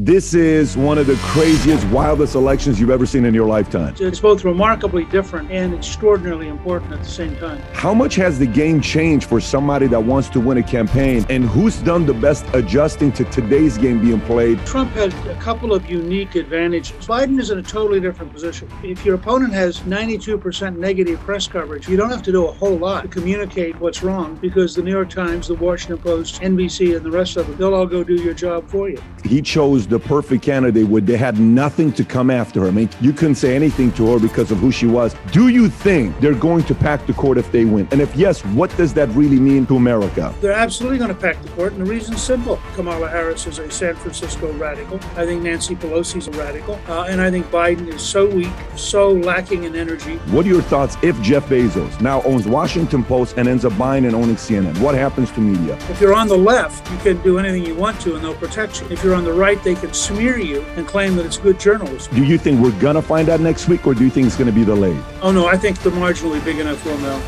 This is one of the craziest, wildest elections you've ever seen in your lifetime. It's both remarkably different and extraordinarily important at the same time. How much has the game changed for somebody that wants to win a campaign? And who's done the best adjusting to today's game being played? Trump had a couple of unique advantages. Biden is in a totally different position. If your opponent has 92% negative press coverage, you don't have to do a whole lot to communicate what's wrong, because the New York Times, the Washington Post, NBC, and the rest of them, they'll all go do your job for you. He chose the perfect candidate where they had nothing to come after her. I mean, you couldn't say anything to her because of who she was. Do you think they're going to pack the court if they win? And if yes, what does that really mean to America? They're absolutely going to pack the court, and the reason's simple. Kamala Harris is a San Francisco radical. I think Nancy Pelosi's a radical. And I think Biden is so weak, so lacking in energy. What are your thoughts if Jeff Bezos now owns Washington Post and ends up buying and owning CNN? What happens to media? If you're on the left, you can do anything you want to, and they'll protect you. If you're on the right, they can smear you and claim that it's good journalism. Do you think we're going to find out next week, or do you think it's going to be delayed? Oh, no, I think the margin will be big enough, Romel.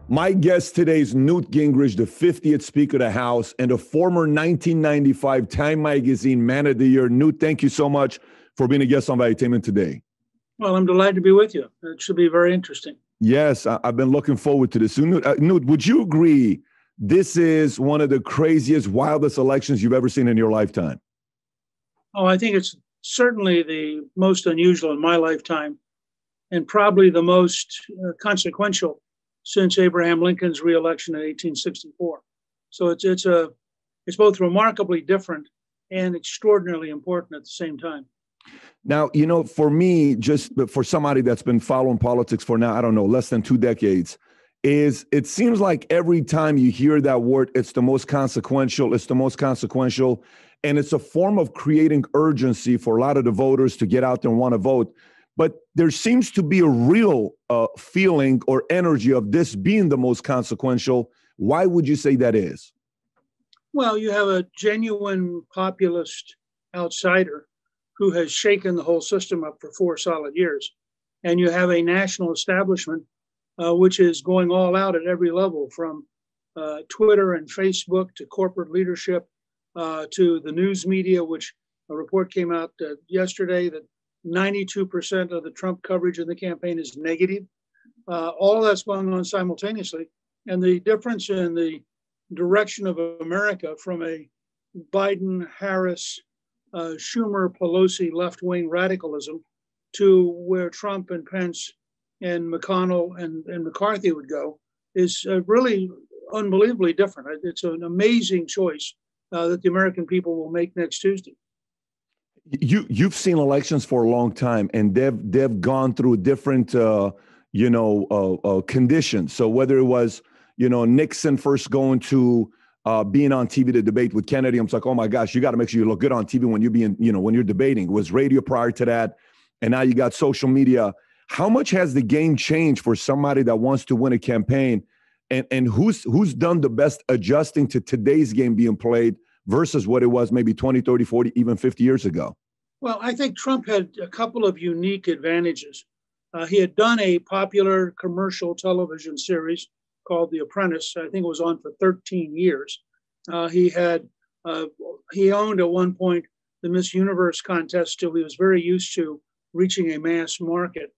My guest today is Newt Gingrich, the 50th Speaker of the House and a former 1995 Time Magazine Man of the Year. Newt, thank you so much for being a guest on Valuetainment today. Well, I'm delighted to be with you. It should be very interesting. Yes, I've been looking forward to this. So, Newt, would you agree this is one of the craziest, wildest elections you've ever seen in your lifetime? Oh, I think it's certainly the most unusual in my lifetime, and probably the most consequential since Abraham Lincoln's reelection in 1864. So it's both remarkably different and extraordinarily important at the same time. Now, for me, just for somebody that's been following politics for now, I don't know, less than 2 decades, it seems like every time you hear that word, it's the most consequential, and it's a form of creating urgency for a lot of the voters to get out there and want to vote. But there seems to be a real feeling or energy of this being the most consequential. Why would you say that is? Well, you have a genuine populist outsider who has shaken the whole system up for 4 solid years. And you have a national establishment which is going all out at every level, from Twitter and Facebook to corporate leadership to the news media, which a report came out yesterday that 92% of the Trump coverage in the campaign is negative. All of that's going on simultaneously. And the difference in the direction of America from a Biden, Harris, Schumer, Pelosi left-wing radicalism to where Trump and Pence and McConnell and McCarthy would go is really unbelievably different. It's an amazing choice that the American people will make next Tuesday. You've seen elections for a long time, and they've gone through different conditions. So whether it was Nixon first going to being on TV to debate with Kennedy, I'm like, oh my gosh, you got to make sure you look good on TV when you're when you're debating. It was radio prior to that, and now you got social media. How much has the game changed for somebody that wants to win a campaign, and who's done the best adjusting to today's game being played versus what it was maybe 20, 30, 40, even 50 years ago? Well, I think Trump had a couple of unique advantages. He had done a popular commercial television series called The Apprentice. I think it was on for 13 years. He owned at one point the Miss Universe contest, so he was very used to reaching a mass market.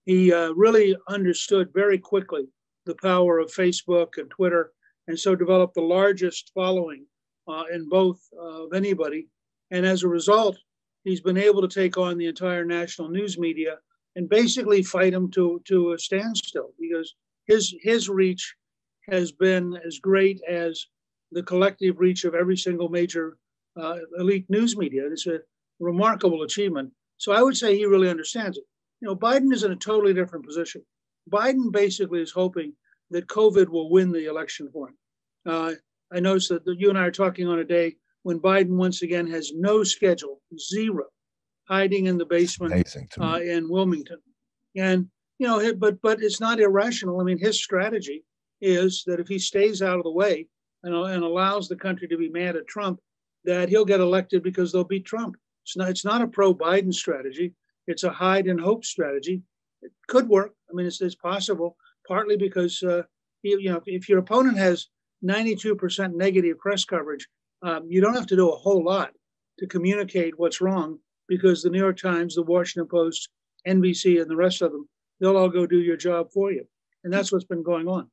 He really understood very quickly the power of Facebook and Twitter, and so developed the largest following in both of anybody. And as a result, he's been able to take on the entire national news media and basically fight them to a standstill, because his reach has been as great as the collective reach of every single major elite news media. It's a remarkable achievement. So I would say he really understands it. Biden is in a totally different position. Biden basically is hoping that COVID will win the election for him. I noticed that you and I are talking on a day when Biden once again has no schedule, zero, hiding in the basement in Wilmington. And, but it's not irrational. I mean, his strategy is that if he stays out of the way and allows the country to be mad at Trump, that he'll get elected because they'll beat Trump. It's not a pro-Biden strategy. It's a hide and hope strategy. It could work. I mean, it's possible, partly because if your opponent has 92% negative press coverage. You don't have to do a whole lot to communicate what's wrong, because the New York Times, the Washington Post, NBC, and the rest of them, they'll all go do your job for you. And that's what's been going on.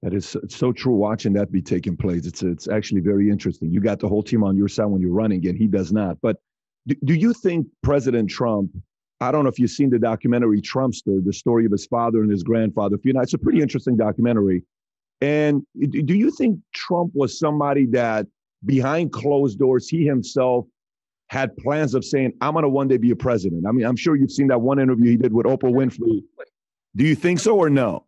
That is so true, watching that be taking place. It's actually very interesting. You got the whole team on your side when you're running, and he does not. But do you think President Trump, I don't know if you've seen the documentary Trumpster, the story of his father and his grandfather. It's a pretty interesting documentary. And do you think Trump was somebody that behind closed doors, he himself had plans of saying, I'm going to one day be a president? I mean, I'm sure you've seen that one interview he did with Oprah Winfrey. Do you think so or no?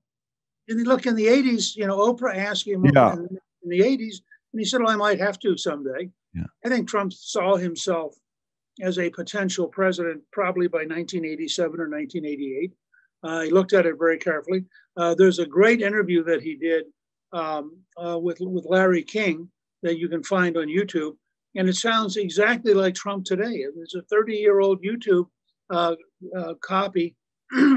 And look, in the 80s, Oprah asked him in the 80s, and he said, well, I might have to someday. Yeah. I think Trump saw himself as a potential president probably by 1987 or 1988. He looked at it very carefully. There's a great interview that he did with Larry King that you can find on YouTube. And it sounds exactly like Trump today. There's a 30-year-old YouTube copy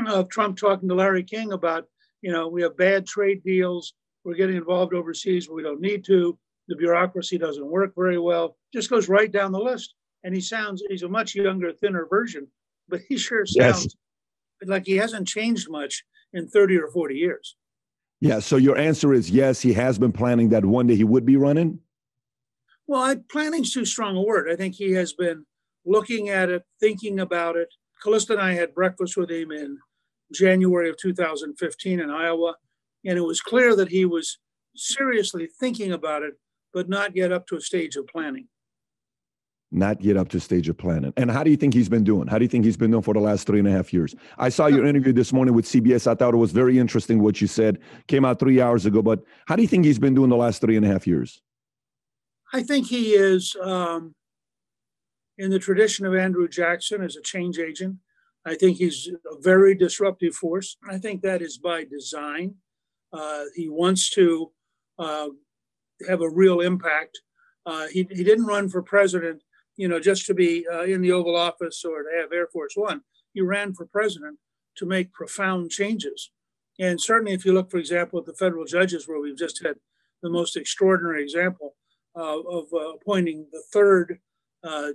of Trump talking to Larry King about, we have bad trade deals. We're getting involved overseas where we don't need to. The bureaucracy doesn't work very well. Just goes right down the list. And he's a much younger, thinner version, but he sure sounds like he hasn't changed much in 30 or 40 years. Yeah. So your answer is yes, he has been planning that one day he would be running? Well, planning's too strong a word. I think he has been looking at it, thinking about it. Callista and I had breakfast with him in January of 2015 in Iowa, and it was clear that he was seriously thinking about it, but not yet up to a stage of planning. Not yet up to a stage of planning. And how do you think he's been doing? How do you think he's been doing for the last 3.5 years? I saw your interview this morning with CBS. I thought it was very interesting what you said. Came out 3 hours ago. But how do you think he's been doing the last 3.5 years? I think he is in the tradition of Andrew Jackson as a change agent. I think he's a very disruptive force. I think that is by design. He wants to have a real impact. He didn't run for president, just to be in the Oval Office or to have Air Force One. He ran for president to make profound changes. And certainly if you look, for example, at the federal judges, where we've just had the most extraordinary example of appointing the third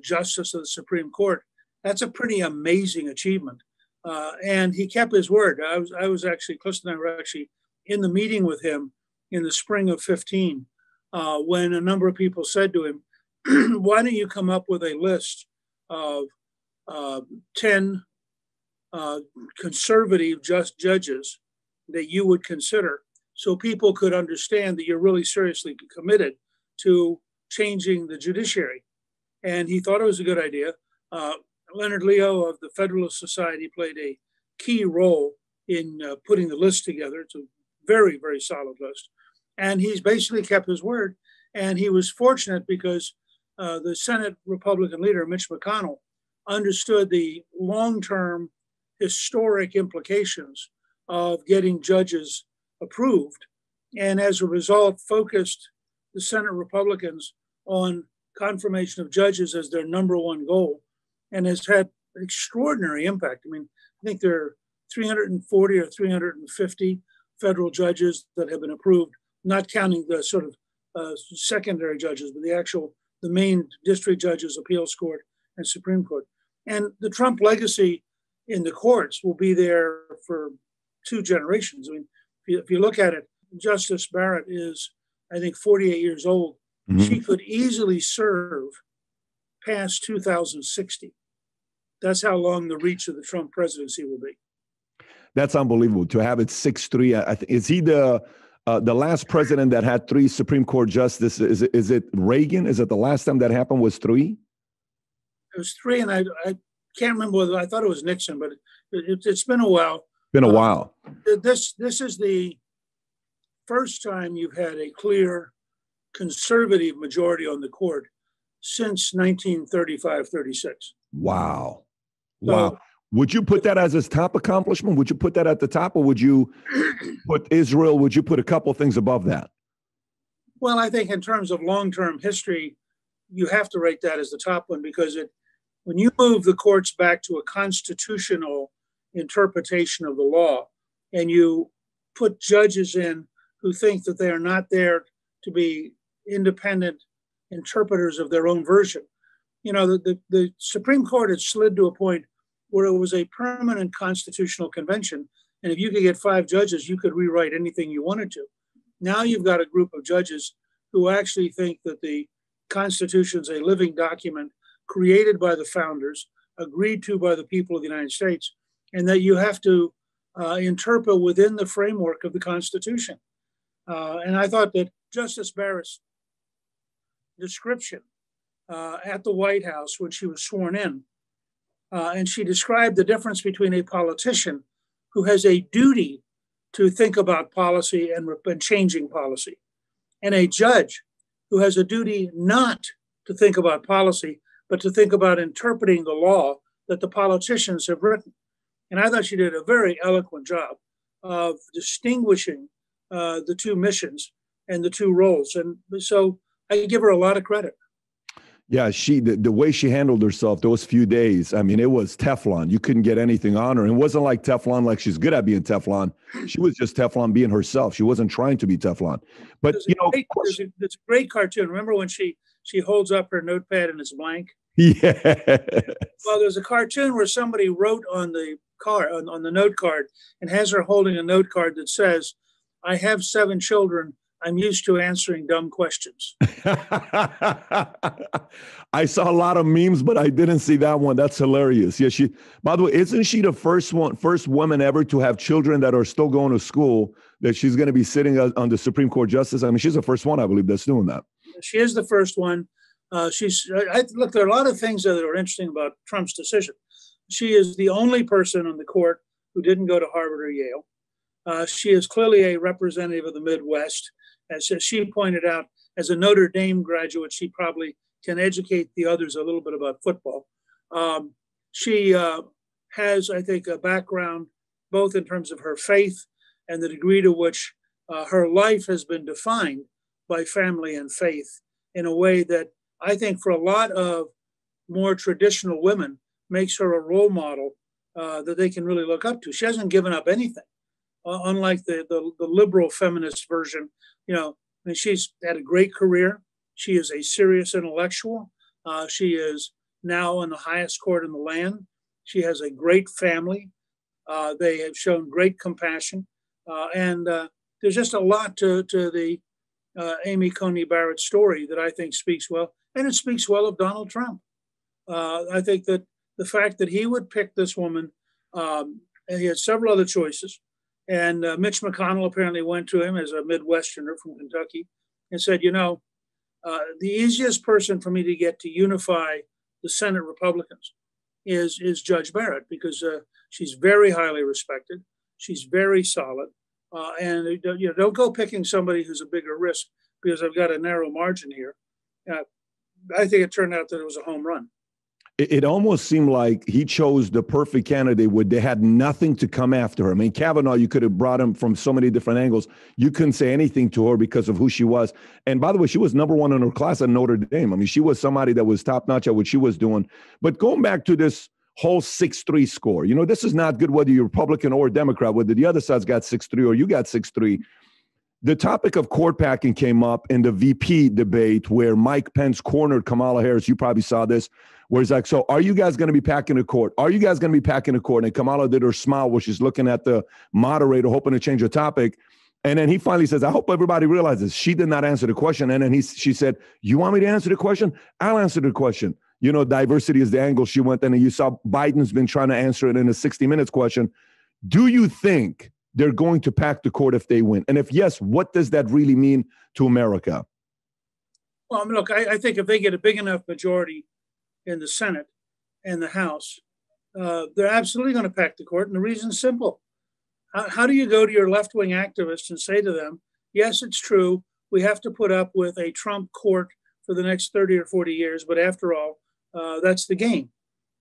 justice of the Supreme Court, that's a pretty amazing achievement. And he kept his word. I was actually, Callista and I were actually in the meeting with him in the spring of 15, when a number of people said to him, why don't you come up with a list of 10 conservative judges that you would consider, so people could understand that you're really seriously committed to changing the judiciary. And he thought it was a good idea. Leonard Leo of the Federalist Society played a key role in putting the list together. It's a very, very solid list. And he's basically kept his word. And he was fortunate because the Senate Republican leader, Mitch McConnell, understood the long-term historic implications of getting judges approved. And as a result, focused the Senate Republicans on confirmation of judges as their number one goal, and has had extraordinary impact. I mean, I think there are 340 or 350 federal judges that have been approved, not counting the sort of secondary judges, but the main district judges, appeals court, and Supreme Court. And the Trump legacy in the courts will be there for 2 generations. I mean, if you look at it, Justice Barrett is, I think, 48 years old. Mm-hmm. She could easily serve past 2060. That's how long the reach of the Trump presidency will be. That's unbelievable to have it 6'3". Is he the last president that had 3 Supreme Court justices? Is it Reagan? Is it the last time that happened was 3? It was 3, and I can't remember whether I thought it was Nixon, but it's been a while. Been a while. This is the first time you've had a clear conservative majority on the court since 1935-36. Wow. Wow. Would you put that as his top accomplishment? Would you put that at the top, or would you put Israel? Would you put a couple things above that? Well, I think in terms of long-term history, you have to rate that as the top one, because when you move the courts back to a constitutional interpretation of the law, and you put judges in who think that they are not there to be independent interpreters of their own version. You know, the Supreme Court had slid to a point where it was a permanent constitutional convention. And if you could get 5 judges, you could rewrite anything you wanted to. Now you've got a group of judges who actually think that the Constitution is a living document created by the founders, agreed to by the people of the United States, and that you have to interpret within the framework of the Constitution. And I thought that Justice Barrett's description at the White House when she was sworn in, and she described the difference between a politician who has a duty to think about policy and changing policy, and a judge who has a duty not to think about policy, but to think about interpreting the law that the politicians have written. And I thought she did a very eloquent job of distinguishing the two missions and the two roles. And so I give her a lot of credit. Yeah, the way she handled herself those few days, I mean, it was Teflon. You couldn't get anything on her. It wasn't like Teflon, like she's good at being Teflon. She was just Teflon being herself. She wasn't trying to be Teflon. But, there's a great cartoon. Remember when she holds up her notepad and it's blank? Yeah. Well, there's a cartoon where somebody wrote on the card, on the note card, and has her holding a note card that says, "I have 7 children. I'm used to answering dumb questions." I saw a lot of memes, but I didn't see that one. That's hilarious. Yeah, by the way, isn't she the first woman ever to have children that are still going to school, that she's going to be sitting on the Supreme Court justice? I mean, she's the first one, I believe, that's doing that. She is the first one. Look, there are a lot of things that are interesting about Trump's decision. She is the only person on the court who didn't go to Harvard or Yale. She is clearly a representative of the Midwest. As she pointed out, as a Notre Dame graduate, she probably can educate the others a little bit about football. She has, I think, a background both in terms of her faith and the degree to which her life has been defined by family and faith in a way that I think for a lot of more traditional women makes her a role model that they can really look up to. She hasn't given up anything, unlike the liberal feminist version. You know, I mean, she's had a great career. She is a serious intellectual. She is now on the highest court in the land. She has a great family. They have shown great compassion. And there's just a lot to the Amy Coney Barrett story that I think speaks well. And it speaks well of Donald Trump. I think that the fact that he would pick this woman, and he had several other choices. And Mitch McConnell apparently went to him as a Midwesterner from Kentucky and said, you know, the easiest person for me to get to unify the Senate Republicans is Judge Barrett, because she's very highly respected. She's very solid. And don't go picking somebody who's a bigger risk because I've got a narrow margin here. I think it turned out that it was a home run. It almost seemed like he chose the perfect candidate where they had nothing to come after her. I mean, Kavanaugh, you could have brought him from so many different angles. You couldn't say anything to her because of who she was. And by the way, she was number 1 in her class at Notre Dame. I mean, she was somebody that was top notch at what she was doing. But going back to this whole 6-3 score, you know, this is not good whether you're Republican or Democrat, whether the other side's got 6-3 or you got 6-3. The topic of court packing came up in the VP debate where Mike Pence cornered Kamala Harris. You probably saw this, where he's like, so are you guys going to be packing the court? Are you guys going to be packing the court? And Kamala did her smile where she's looking at the moderator, hoping to change the topic. And then he finally says, I hope everybody realizes she did not answer the question. And then she said, you want me to answer the question? I'll answer the question. You know, diversity is the angle she went. And then you saw Biden's been trying to answer it in a 60 Minutes question. Do you think they're going to pack the court if they win? And if yes, what does that really mean to America? Well, I mean, look, I think if they get a big enough majority in the Senate and the House, they're absolutely going to pack the court. And the reason's simple. How do you go to your left-wing activists and say to them, yes, it's true, we have to put up with a Trump court for the next 30 or 40 years, but after all, that's the game.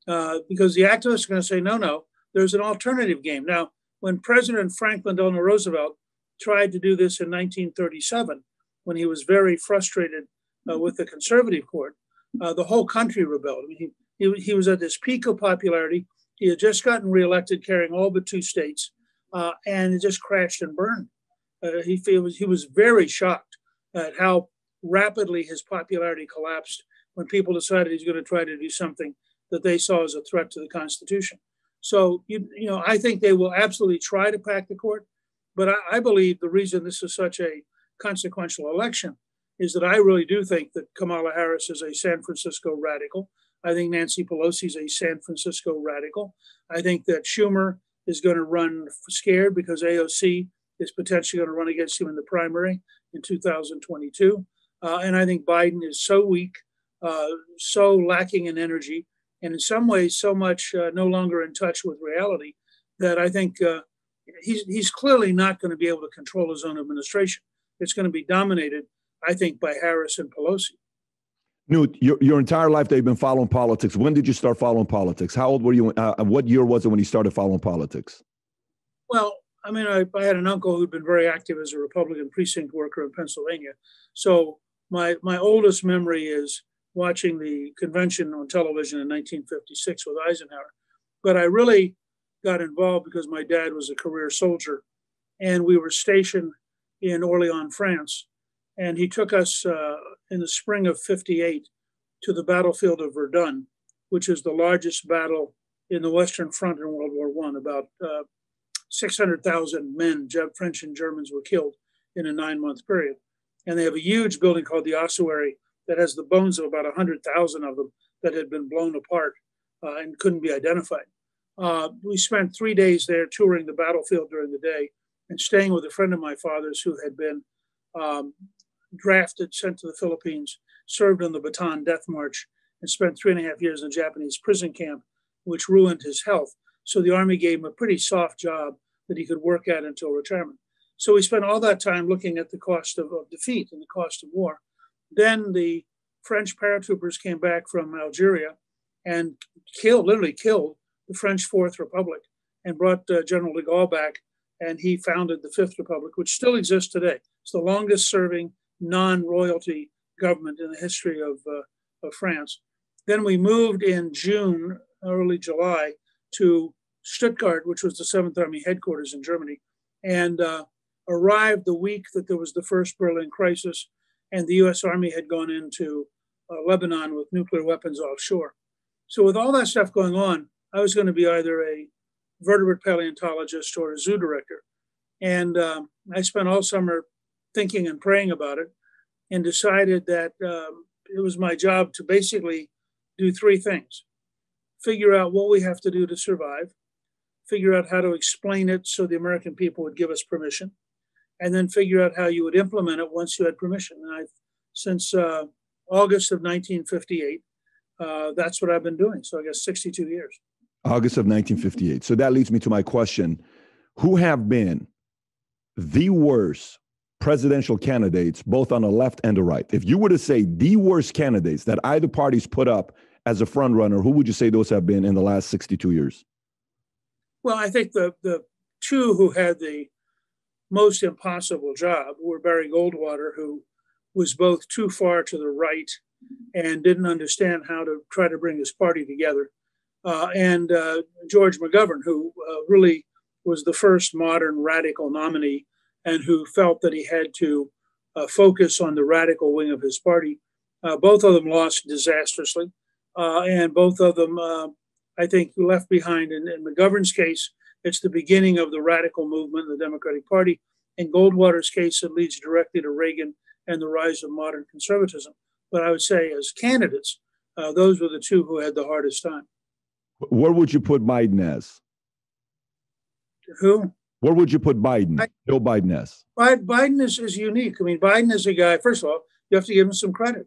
Because the activists are going to say, no, there's an alternative game. Now, when President Franklin Delano Roosevelt tried to do this in 1937, when he was very frustrated with the conservative court, the whole country rebelled. I mean, he was at this peak of popularity. He had just gotten reelected, carrying all but 2 states, and it just crashed and burned. He was very shocked at how rapidly his popularity collapsed when people decided he's going to try to do something that they saw as a threat to the Constitution. So, I think they will absolutely try to pack the court. But I believe the reason this is such a consequential election is that I really do think that Kamala Harris is a San Francisco radical. I think Nancy Pelosi is a San Francisco radical. I think that Schumer is going to run scared because AOC is potentially going to run against him in the primary in 2022. And I think Biden is so weak, so lacking in energy, and in some ways so much no longer in touch with reality that I think he's clearly not going to be able to control his own administration. It's going to be dominated, I think, by Harris and Pelosi. Newt, your entire life they've been following politics. When did you start following politics? How old were you? What year was it when you started following politics? Well, I mean, I had an uncle who'd been very active as a Republican precinct worker in Pennsylvania. So my oldest memory is watching the convention on television in 1956 with Eisenhower. But I really got involved because my dad was a career soldier, and we were stationed in Orléans, France. And he took us in the spring of '58 to the battlefield of Verdun, which is the largest battle in the Western Front in World War I. About 600,000 men, French and Germans, were killed in a 9-month period. And they have a huge building called the ossuary that has the bones of about 100,000 of them that had been blown apart and couldn't be identified. We spent 3 days there touring the battlefield during the day and staying with a friend of my father's who had been drafted, sent to the Philippines, served on the Bataan Death March, and spent 3.5 years in a Japanese prison camp, which ruined his health. So the Army gave him a pretty soft job that he could work at until retirement. So we spent all that time looking at the cost of defeat and the cost of war. Then the French paratroopers came back from Algeria and literally killed the French Fourth Republic and brought General de Gaulle back, and he founded the Fifth Republic, which still exists today. It's the longest serving non-royalty government in the history of France. Then we moved in June, early July, to Stuttgart, which was the 7th Army headquarters in Germany, and arrived the week that there was the first Berlin crisis, and the US Army had gone into Lebanon with nuclear weapons offshore. So with all that stuff going on, I was going to be either a vertebrate paleontologist or a zoo director. And I spent all summer thinking and praying about it, and decided that it was my job to basically do 3 things: figure out what we have to do to survive, figure out how to explain it so the American people would give us permission, and then figure out how you would implement it once you had permission. And since August of 1958, that's what I've been doing. So I guess 62 years. August of 1958. So that leads me to my question. Who have been the worst presidential candidates, both on the left and the right? If you were to say the worst candidates that either party's put up as a front runner, who would you say those have been in the last 62 years? Well, I think the 2 who had the most impossible job were Barry Goldwater, who was both too far to the right and didn't understand how to try to bring his party together, and George McGovern, who really was the first modern radical nominee and who felt that he had to focus on the radical wing of his party. Both of them lost disastrously, and both of them, I think, left behind. In McGovern's case, it's the beginning of the radical movement in the Democratic Party. In Goldwater's case, it leads directly to Reagan and the rise of modern conservatism. But I would say as candidates, those were the 2 who had the hardest time. Where would you put Biden as? Who? Where would you put Biden? Joe Biden as? Biden is unique. I mean, Biden is a guy, first of all, you have to give him some credit.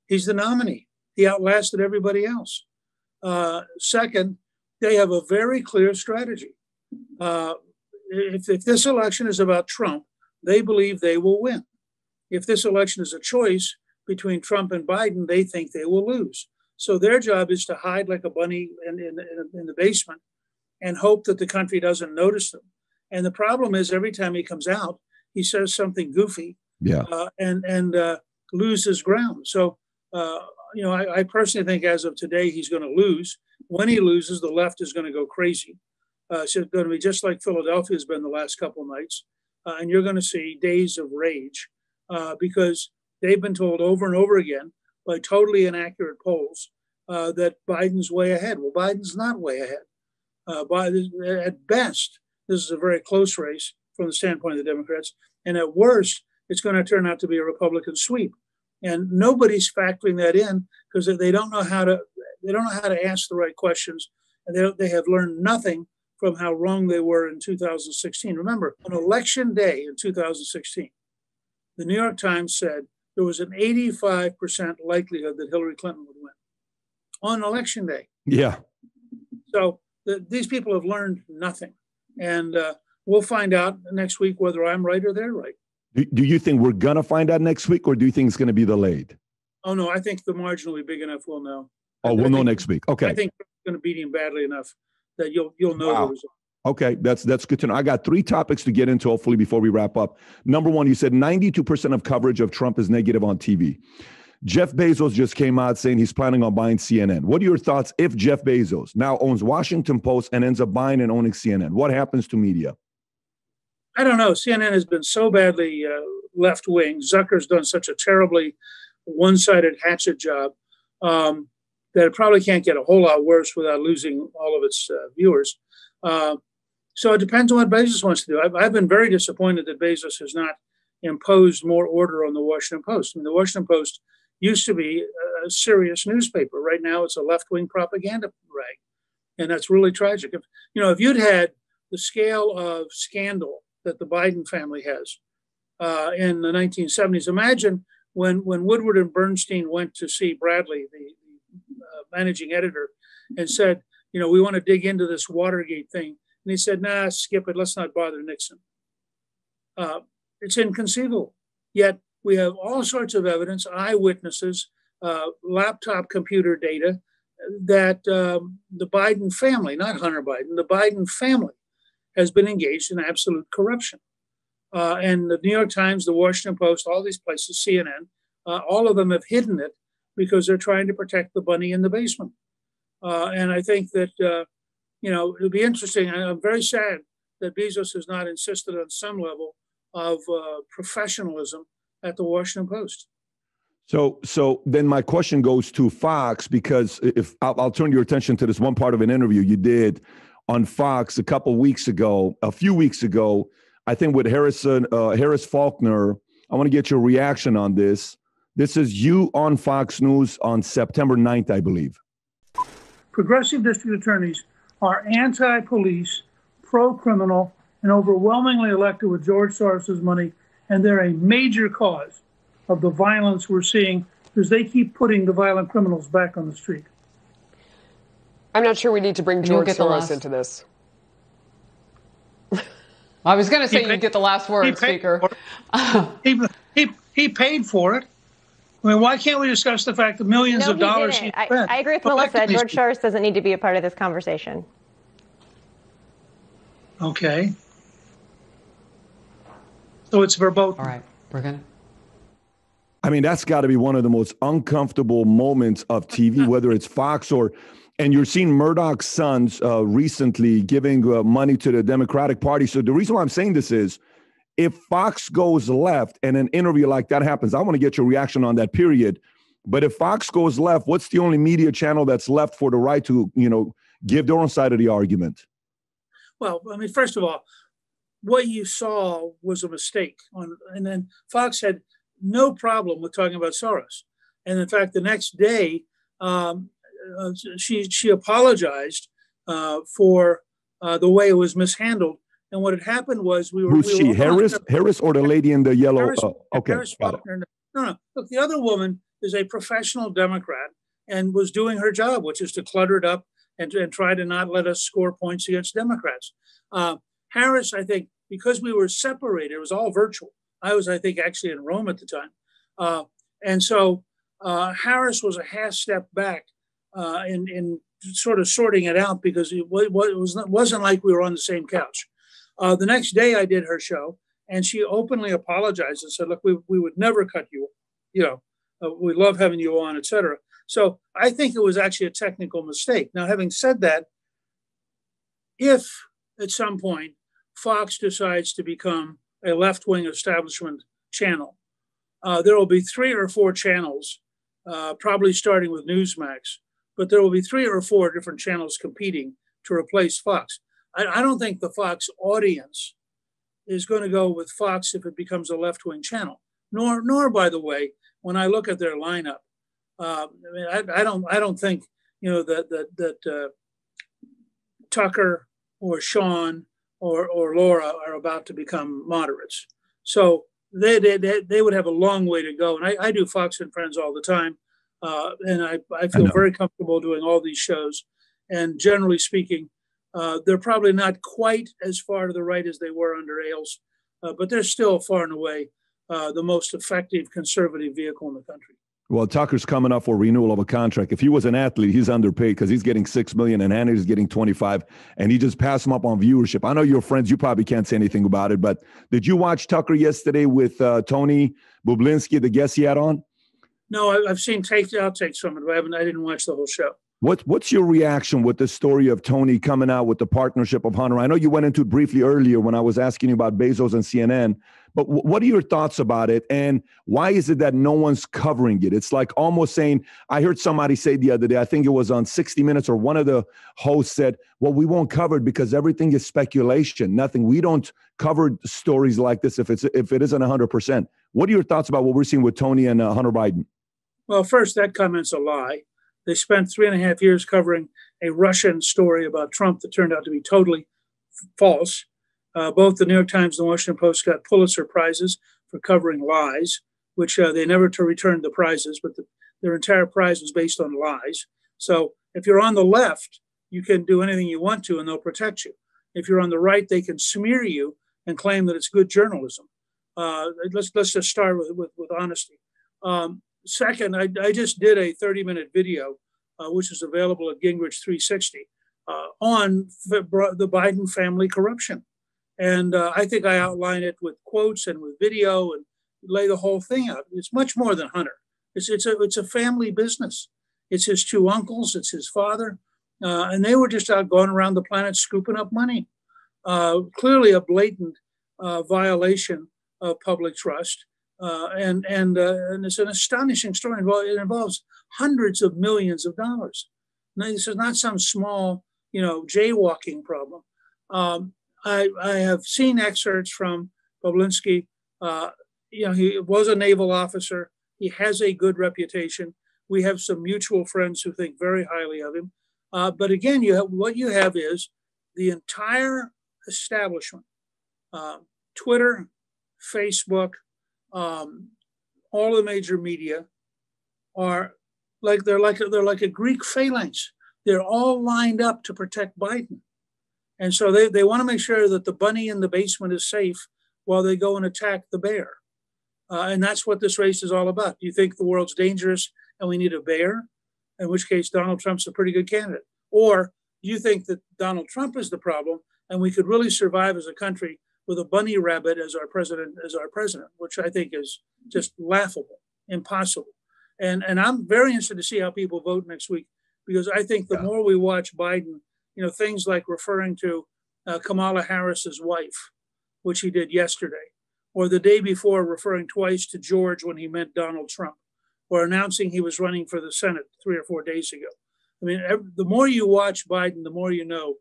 He's the nominee. He outlasted everybody else. Second, they have a very clear strategy. If this election is about Trump, they believe they will win. If this election is a choice between Trump and Biden, they think they will lose. So their job is to hide like a bunny in the basement and hope that the country doesn't notice them. And the problem is every time he comes out, he says something goofy, and loses ground. So, I personally think as of today, he's going to lose. When he loses, the left is going to go crazy. It's going to be just like Philadelphia has been the last couple of nights. And you're going to see days of rage. because they've been told over and over again by totally inaccurate polls that Biden's way ahead. Well, Biden's not way ahead. At best, this is a very close race from the standpoint of the Democrats, and at worst, it's going to turn out to be a Republican sweep. And nobody's factoring that in because they don't know how to. They don't know how to ask the right questions, and they have learned nothing from how wrong they were in 2016. Remember, on election day in 2016, the New York Times said there was an 85% likelihood that Hillary Clinton would win on election day. Yeah. So these people have learned nothing, and we'll find out next week whether I'm right or they're right. Do you think we're going to find out next week, or do you think it's going to be delayed? Oh, no, I think the margin will be big enough we'll know. Oh, we'll know next week. Okay. I think we're going to beat him badly enough that you'll know the result. Okay, that's good to know. I got 3 topics to get into, hopefully, before we wrap up. Number one, you said 92% of coverage of Trump is negative on TV. Jeff Bezos just came out saying he's planning on buying CNN. What are your thoughts if Jeff Bezos now owns Washington Post and ends up buying and owning CNN? What happens to media? I don't know. CNN has been so badly left-wing. Zucker's done such a terribly one-sided hatchet job that it probably can't get a whole lot worse without losing all of its viewers. So it depends on what Bezos wants to do. I've been very disappointed that Bezos has not imposed more order on the Washington Post. I mean, the Washington Post used to be a serious newspaper. Right now, it's a left-wing propaganda rag, and that's really tragic. If you'd had the scale of scandal that the Biden family has in the 1970s, imagine when Woodward and Bernstein went to see Bradley, the managing editor, and said, we want to dig into this Watergate thing. And he said, nah, skip it. Let's not bother Nixon. It's inconceivable. Yet we have all sorts of evidence, eyewitnesses, laptop computer data that the Biden family, not Hunter Biden, the Biden family has been engaged in absolute corruption. And the New York Times, the Washington Post, all these places, CNN, all of them have hidden it because they're trying to protect the bunny in the basement. And I think that, it would be interesting. I'm very sad that Bezos has not insisted on some level of professionalism at the Washington Post. So then my question goes to Fox, because if I'll turn your attention to this one part of an interview you did on Fox a few weeks ago, I think with Harris Faulkner. I want to get your reaction on this. This is you on Fox News on September 9th, I believe. Progressive district attorneys are anti-police, pro-criminal, and overwhelmingly elected with George Soros' money, and they're a major cause of the violence we're seeing because they keep putting the violent criminals back on the street. I'm not sure we need to bring George Soros into this. I was going to say you get the last word, Speaker. He paid for it. I mean, why can't we discuss the fact that millions of dollars he spent? I agree with Melissa. George Soros doesn't need to be a part of this conversation. Okay. So it's verboten. All right. We're going to. I mean, that's got to be one of the most uncomfortable moments of TV, whether it's Fox and you're seeing Murdoch's sons recently giving money to the Democratic Party. So the reason why I'm saying this is, if Fox goes left and an interview like that happens, I want to get your reaction on that, period. But if Fox goes left, what's the only media channel that's left for the right to, give their own side of the argument? Well, I mean, first of all, what you saw was a mistake. And then Fox had no problem with talking about Soros. And in fact, the next day, she apologized for the way it was mishandled. And what had happened was Who's she? Harris or the lady in the yellow? Okay. Harris Faulkner. No. Look, the other woman is a professional Democrat and was doing her job, which is to clutter it up and try to not let us score points against Democrats. Harris, I think, because we were separated, it was all virtual. I was, I think, actually in Rome at the time. And so Harris was a half step back in sort of sorting it out because it wasn't like we were on the same couch. The next day I did her show and she openly apologized and said, look, we would never cut you. We love having you on, et cetera. So I think it was actually a technical mistake. Now, having said that, if at some point Fox decides to become a left-wing establishment channel, there will be 3 or 4 channels, probably starting with Newsmax, but there will be 3 or 4 different channels competing to replace Fox. I don't think the Fox audience is going to go with Fox if it becomes a left-wing channel. Nor, by the way, when I look at their lineup, I don't think that Tucker or Sean or Laura are about to become moderates. So they would have a long way to go. And I do Fox and Friends all the time, and I feel very comfortable doing all these shows. And generally speaking, they're probably not quite as far to the right as they were under Ailes, but they're still far and away the most effective conservative vehicle in the country. Well, Tucker's coming up for renewal of a contract. If he was an athlete, he's underpaid because he's getting $6 million and Hannity's getting 25, and he just passed him up on viewership. I know you're friends. You probably can't say anything about it, but did you watch Tucker yesterday with Tony Bublinski, the guest he had on? No, I've seen outtakes from it, but I didn't watch the whole show. What's your reaction with the story of Tony coming out with the partnership of Hunter? I know you went into it briefly earlier when I was asking you about Bezos and CNN, but what are your thoughts about it? And why is it that no one's covering it? It's like almost saying, I heard somebody say the other day, I think it was on 60 Minutes, or one of the hosts said, well, we won't cover it because everything is speculation, nothing. We don't cover stories like this if it isn't 100%. What are your thoughts about what we're seeing with Tony and Hunter Biden? Well, first, that comment's a lie. They spent 3.5 years covering a Russian story about Trump that turned out to be totally false. Both the New York Times and the Washington Post got Pulitzer Prizes for covering lies, which they never returned the prizes, but their entire prize was based on lies. So if you're on the left, you can do anything you want to and they'll protect you. If you're on the right, they can smear you and claim that it's good journalism. Let's just start with honesty. Second, I just did a 30-minute video, which is available at Gingrich 360, on the Biden family corruption. And I think I outline it with quotes and with video and lay the whole thing out. It's much more than Hunter. It's a family business. It's his 2 uncles. It's his father. And they were just out going around the planet scooping up money. Clearly a blatant violation of public trust. And it's an astonishing story. It involves hundreds of millions of dollars. Now, this is not some small, jaywalking problem. I have seen excerpts from Boblinski. He was a naval officer. He has a good reputation. We have some mutual friends who think very highly of him. But again, what you have is the entire establishment, Twitter, Facebook, all the major media are they're like a Greek phalanx. They're all lined up to protect Biden. And so they want to make sure that the bunny in the basement is safe while they go and attack the bear. And that's what this race is all about. Do you think the world's dangerous and we need a bear? In which case, Donald Trump's a pretty good candidate. Or do you think that Donald Trump is the problem and we could really survive as a country with a bunny rabbit as our president, which I think is just laughable, impossible. And I'm very interested to see how people vote next week, because I think the more we watch Biden, things like referring to Kamala Harris's wife, which he did yesterday, or the day before referring twice to George when he meant Donald Trump, or announcing he was running for the Senate 3 or 4 days ago. I mean, the more you watch Biden, the more you know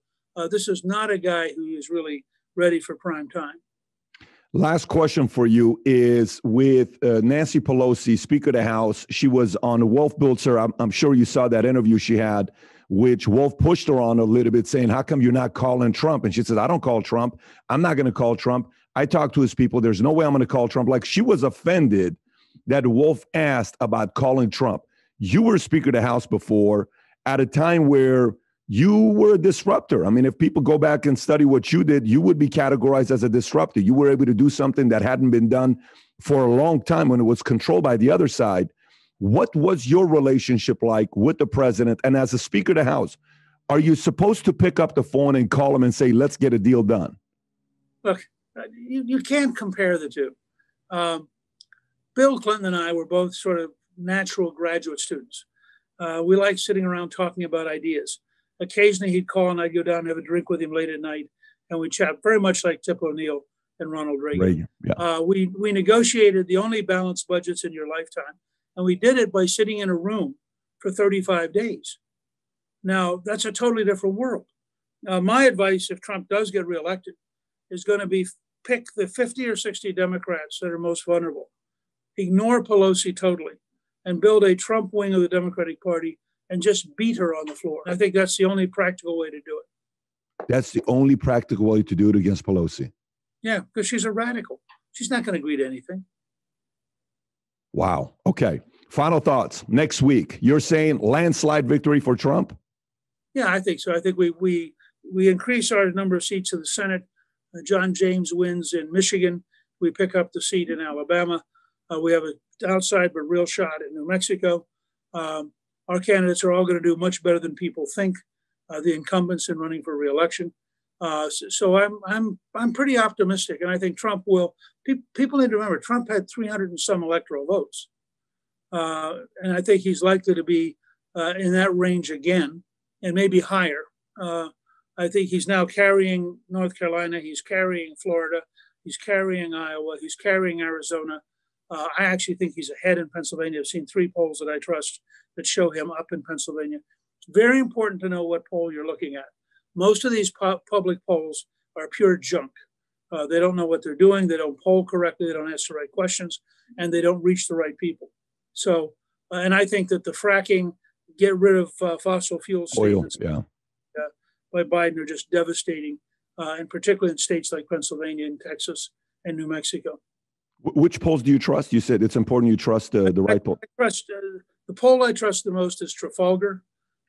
this is not a guy who is really ready for prime time. Last question for you is with Nancy Pelosi, Speaker of the House. She was on Wolf Blitzer. I'm sure you saw that interview she had, which Wolf pushed her on a little bit, saying, how come you're not calling Trump? And she said, I don't call Trump. I'm not going to call Trump. I talked to his people. There's no way I'm going to call Trump. Like, she was offended that Wolf asked about calling Trump. You were Speaker of the House before at a time where you were a disruptor. I mean, if people go back and study what you did, you would be categorized as a disruptor. You were able to do something that hadn't been done for a long time when it was controlled by the other side. What was your relationship like with the president? And as a Speaker of the House, are you supposed to pick up the phone and call him and say, let's get a deal done? Look, you can't compare the two. Bill Clinton and I were both sort of natural graduate students. We like sitting around talking about ideas. Occasionally he'd call and I'd go down and have a drink with him late at night, and we'd chat very much like Tip O'Neill. and Ronald Reagan. Yeah. We negotiated the only balanced budgets in your lifetime, and we did it by sitting in a room for 35 days. Now, that's a totally different world. My advice, if Trump does get reelected, is going to be pick the 50 or 60 Democrats that are most vulnerable, ignore Pelosi totally, and build a Trump wing of the Democratic Party and just beat her on the floor. I think that's the only practical way to do it. That's the only practical way to do it against Pelosi. Yeah, because she's a radical. She's not going to agree to anything. Wow. Okay. Final thoughts. Next week, you're saying landslide victory for Trump? Yeah, I think so. I think we increase our number of seats in the Senate. John James wins in Michigan. We pick up the seat in Alabama. We have an outside but real shot in New Mexico. Our candidates are all going to do much better than people think. The incumbents in running for re-election. So I'm pretty optimistic, and I think Trump will. People need to remember Trump had 300 and some electoral votes, and I think he's likely to be in that range again, and maybe higher. I think he's now carrying North Carolina, he's carrying Florida, he's carrying Iowa, he's carrying Arizona. I actually think he's ahead in Pennsylvania. I've seen 3 polls that I trust that show him up in Pennsylvania. It's very important to know what poll you're looking at. Most of these public polls are pure junk. They don't know what they're doing. They don't poll correctly. They don't ask the right questions, and they don't reach the right people. So, and I think that the fracking, get rid of fossil fuel statements by Biden are just devastating, and particularly in states like Pennsylvania and Texas and New Mexico. Which polls do you trust? You said it's important you trust the right poll. I trust, the poll I trust the most is Trafalgar,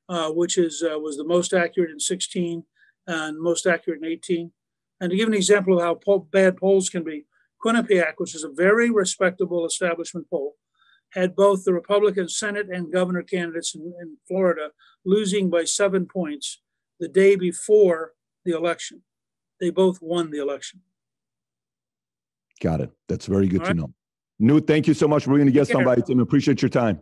which was the most accurate in 16 and most accurate in 18. And to give an example of how bad polls can be, Quinnipiac, which is a very respectable establishment poll, had both the Republican Senate and governor candidates in Florida losing by 7 points the day before the election. They both won the election. Got it. That's very good to know. Newt, thank you so much for being a guest on Valuetainment. Appreciate your time.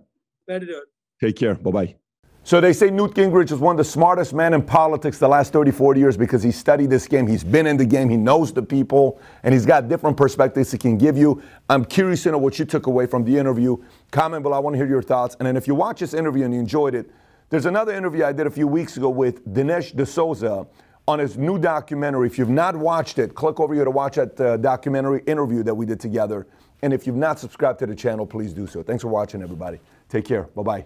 Glad to do it. Take care. Bye-bye. So they say Newt Gingrich is one of the smartest men in politics the last 30, 40 years because he studied this game. He's been in the game. He knows the people, and he's got different perspectives he can give you. I'm curious to know what you took away from the interview. Comment below. I want to hear your thoughts. And then if you watch this interview and you enjoyed it, there's another interview I did a few weeks ago with Dinesh D'Souza on his new documentary. If you've not watched it, click over here to watch that documentary interview that we did together. And if you've not subscribed to the channel, please do so. Thanks for watching, everybody. Take care. Bye-bye.